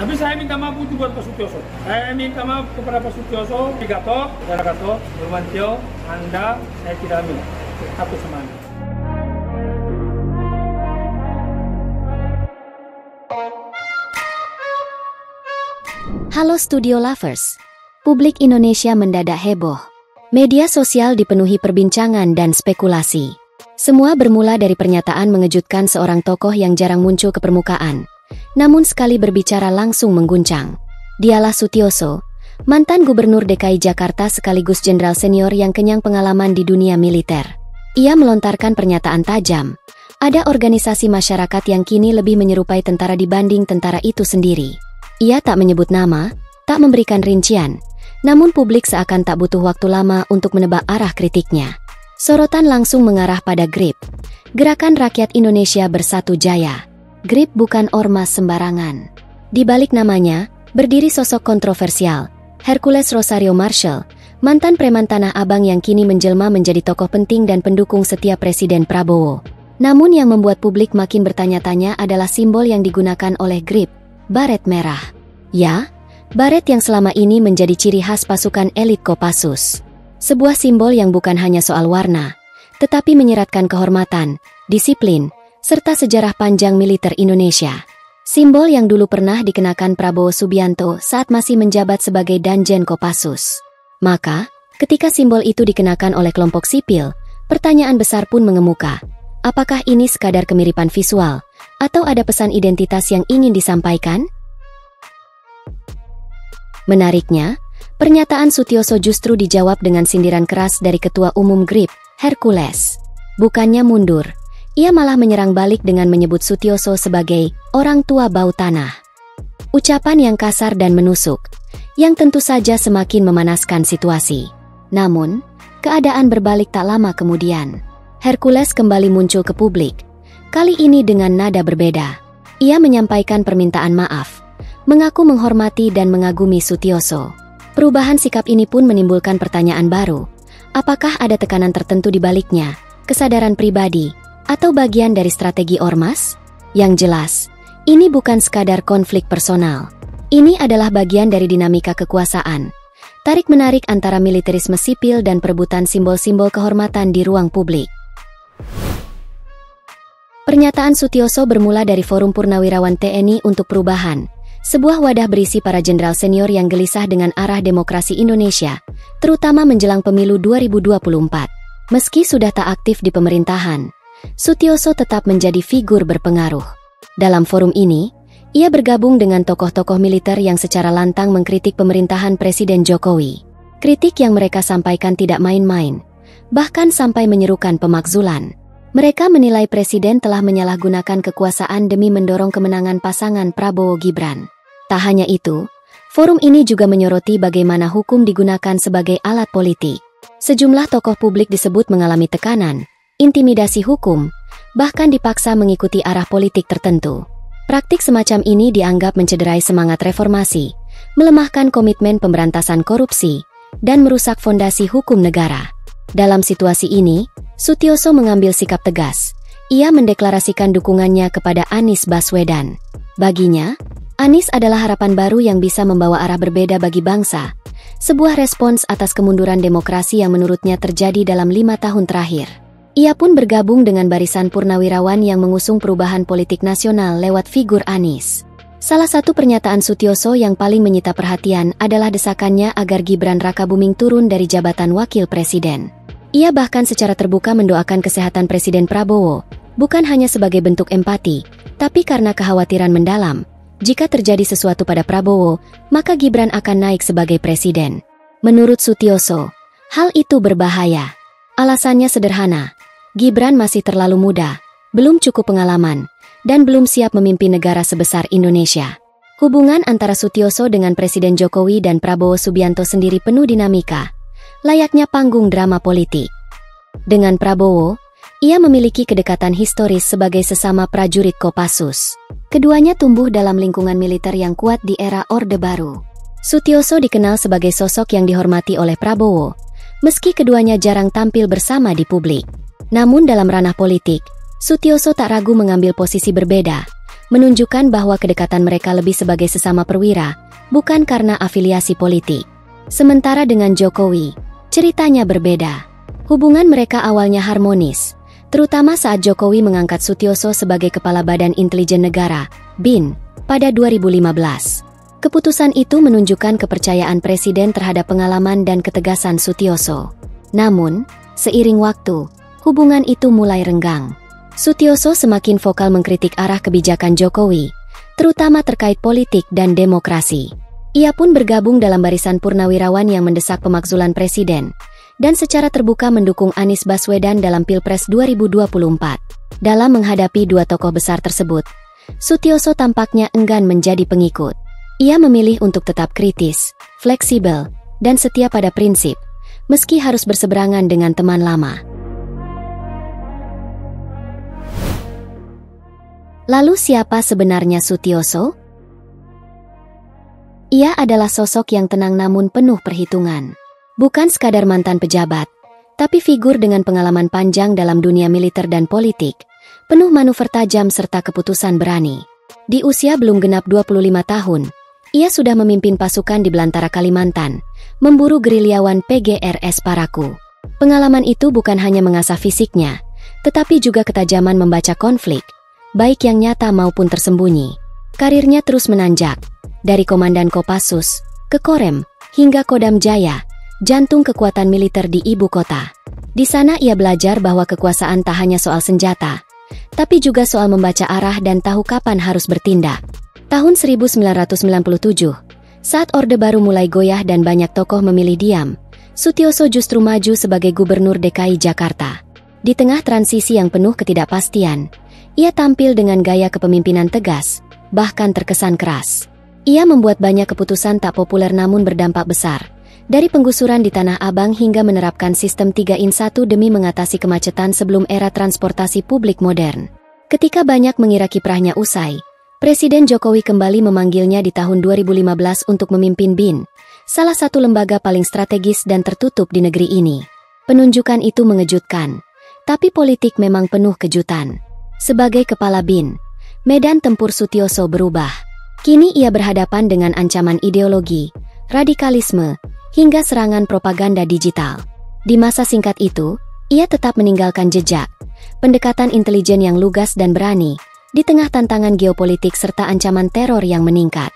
Tapi saya minta maaf itu buat Pak Sutioso. Saya minta maaf kepada Pak Sutioso, Gatot, Saudara Gatot, Nurmantio, Anda, saya tidak minta. Takut sama Anda. Halo Studio Lovers. Publik Indonesia mendadak heboh. Media sosial dipenuhi perbincangan dan spekulasi. Semua bermula dari pernyataan mengejutkan seorang tokoh yang jarang muncul ke permukaan, namun sekali berbicara langsung mengguncang. Dialah Sutioso, mantan Gubernur DKI Jakarta sekaligus jenderal senior yang kenyang pengalaman di dunia militer. Ia melontarkan pernyataan tajam. Ada organisasi masyarakat yang kini lebih menyerupai tentara dibanding tentara itu sendiri. Ia tak menyebut nama, tak memberikan rincian, namun publik seakan tak butuh waktu lama untuk menebak arah kritiknya. Sorotan langsung mengarah pada GRIP, Gerakan Rakyat Indonesia Bersatu Jaya. GRIP bukan ormas sembarangan. Di balik namanya, berdiri sosok kontroversial, Hercules Rosario Marshall, mantan preman Tanah Abang yang kini menjelma menjadi tokoh penting dan pendukung setia Presiden Prabowo. Namun yang membuat publik makin bertanya-tanya adalah simbol yang digunakan oleh GRIP, baret merah. Ya, baret yang selama ini menjadi ciri khas pasukan elit Kopassus. Sebuah simbol yang bukan hanya soal warna, tetapi menyiratkan kehormatan, disiplin, serta sejarah panjang militer Indonesia. Simbol yang dulu pernah dikenakan Prabowo Subianto saat masih menjabat sebagai Danjen Kopassus. Maka, ketika simbol itu dikenakan oleh kelompok sipil, pertanyaan besar pun mengemuka. Apakah ini sekadar kemiripan visual, atau ada pesan identitas yang ingin disampaikan? Menariknya, pernyataan Sutioso justru dijawab dengan sindiran keras dari Ketua Umum GRIP, Hercules. Bukannya mundur, ia malah menyerang balik dengan menyebut Sutioso sebagai orang tua bau tanah. Ucapan yang kasar dan menusuk, yang tentu saja semakin memanaskan situasi. Namun, keadaan berbalik tak lama kemudian. Hercules kembali muncul ke publik, kali ini dengan nada berbeda. Ia menyampaikan permintaan maaf, mengaku menghormati dan mengagumi Sutioso. Perubahan sikap ini pun menimbulkan pertanyaan baru. Apakah ada tekanan tertentu di baliknya, kesadaran pribadi, atau bagian dari strategi ormas? Yang jelas, ini bukan sekadar konflik personal. Ini adalah bagian dari dinamika kekuasaan, tarik-menarik antara militerisme sipil dan perebutan simbol-simbol kehormatan di ruang publik. Pernyataan Sutioso bermula dari Forum Purnawirawan TNI untuk Perubahan, sebuah wadah berisi para jenderal senior yang gelisah dengan arah demokrasi Indonesia, terutama menjelang pemilu 2024. Meski sudah tak aktif di pemerintahan, Sutioso tetap menjadi figur berpengaruh. Dalam forum ini, ia bergabung dengan tokoh-tokoh militer yang secara lantang mengkritik pemerintahan Presiden Jokowi. Kritik yang mereka sampaikan tidak main-main, bahkan sampai menyerukan pemakzulan. Mereka menilai Presiden telah menyalahgunakan kekuasaan demi mendorong kemenangan pasangan Prabowo-Gibran. Tak hanya itu, forum ini juga menyoroti bagaimana hukum digunakan sebagai alat politik. Sejumlah tokoh publik disebut mengalami tekanan, intimidasi hukum, bahkan dipaksa mengikuti arah politik tertentu. Praktik semacam ini dianggap mencederai semangat reformasi, melemahkan komitmen pemberantasan korupsi, dan merusak fondasi hukum negara. Dalam situasi ini, Sutioso mengambil sikap tegas. Ia mendeklarasikan dukungannya kepada Anies Baswedan. Baginya, Anies adalah harapan baru yang bisa membawa arah berbeda bagi bangsa. Sebuah respons atas kemunduran demokrasi yang menurutnya terjadi dalam 5 tahun terakhir. Ia pun bergabung dengan barisan purnawirawan yang mengusung perubahan politik nasional lewat figur Anies. Salah satu pernyataan Sutioso yang paling menyita perhatian adalah desakannya agar Gibran Rakabuming turun dari jabatan wakil presiden. Ia bahkan secara terbuka mendoakan kesehatan Presiden Prabowo, bukan hanya sebagai bentuk empati, tapi karena kekhawatiran mendalam. Jika terjadi sesuatu pada Prabowo, maka Gibran akan naik sebagai presiden. Menurut Sutioso, hal itu berbahaya. Alasannya sederhana, Gibran masih terlalu muda, belum cukup pengalaman, dan belum siap memimpin negara sebesar Indonesia. Hubungan antara Sutioso dengan Presiden Jokowi dan Prabowo Subianto sendiri penuh dinamika, layaknya panggung drama politik. Dengan Prabowo, ia memiliki kedekatan historis sebagai sesama prajurit Kopassus. Keduanya tumbuh dalam lingkungan militer yang kuat di era Orde Baru. Sutioso dikenal sebagai sosok yang dihormati oleh Prabowo, meski keduanya jarang tampil bersama di publik. Namun dalam ranah politik, Sutioso tak ragu mengambil posisi berbeda, menunjukkan bahwa kedekatan mereka lebih sebagai sesama perwira, bukan karena afiliasi politik. Sementara dengan Jokowi, ceritanya berbeda. Hubungan mereka awalnya harmonis, terutama saat Jokowi mengangkat Sutioso sebagai Kepala Badan Intelijen Negara, BIN, pada 2015. Keputusan itu menunjukkan kepercayaan Presiden terhadap pengalaman dan ketegasan Sutioso. Namun, seiring waktu, hubungan itu mulai renggang. Sutioso semakin vokal mengkritik arah kebijakan Jokowi, terutama terkait politik dan demokrasi. Ia pun bergabung dalam barisan purnawirawan yang mendesak pemakzulan Presiden, dan secara terbuka mendukung Anies Baswedan dalam Pilpres 2024. Dalam menghadapi dua tokoh besar tersebut, Sutioso tampaknya enggan menjadi pengikut. Ia memilih untuk tetap kritis, fleksibel, dan setia pada prinsip, meski harus berseberangan dengan teman lama. Lalu siapa sebenarnya Sutioso? Ia adalah sosok yang tenang namun penuh perhitungan. Bukan sekadar mantan pejabat, tapi figur dengan pengalaman panjang dalam dunia militer dan politik, penuh manuver tajam serta keputusan berani. Di usia belum genap 25 tahun, ia sudah memimpin pasukan di belantara Kalimantan, memburu gerilyawan PGRS Paraku. Pengalaman itu bukan hanya mengasah fisiknya, tetapi juga ketajaman membaca konflik, baik yang nyata maupun tersembunyi. Karirnya terus menanjak, dari Komandan Kopassus, ke Korem, hingga Kodam Jaya, jantung kekuatan militer di ibu kota. Di sana ia belajar bahwa kekuasaan tak hanya soal senjata, tapi juga soal membaca arah dan tahu kapan harus bertindak. Tahun 1997, saat Orde Baru mulai goyah dan banyak tokoh memilih diam, Sutioso justru maju sebagai Gubernur DKI Jakarta. Di tengah transisi yang penuh ketidakpastian, ia tampil dengan gaya kepemimpinan tegas, bahkan terkesan keras. Ia membuat banyak keputusan tak populer namun berdampak besar, dari penggusuran di Tanah Abang hingga menerapkan sistem 3-in-1 demi mengatasi kemacetan sebelum era transportasi publik modern. Ketika banyak mengira kiprahnya usai, Presiden Jokowi kembali memanggilnya di tahun 2015 untuk memimpin BIN, salah satu lembaga paling strategis dan tertutup di negeri ini. Penunjukan itu mengejutkan, tapi politik memang penuh kejutan. Sebagai Kepala BIN, medan tempur Sutioso berubah. Kini ia berhadapan dengan ancaman ideologi, radikalisme, hingga serangan propaganda digital. Di masa singkat itu, ia tetap meninggalkan jejak, pendekatan intelijen yang lugas dan berani, di tengah tantangan geopolitik serta ancaman teror yang meningkat.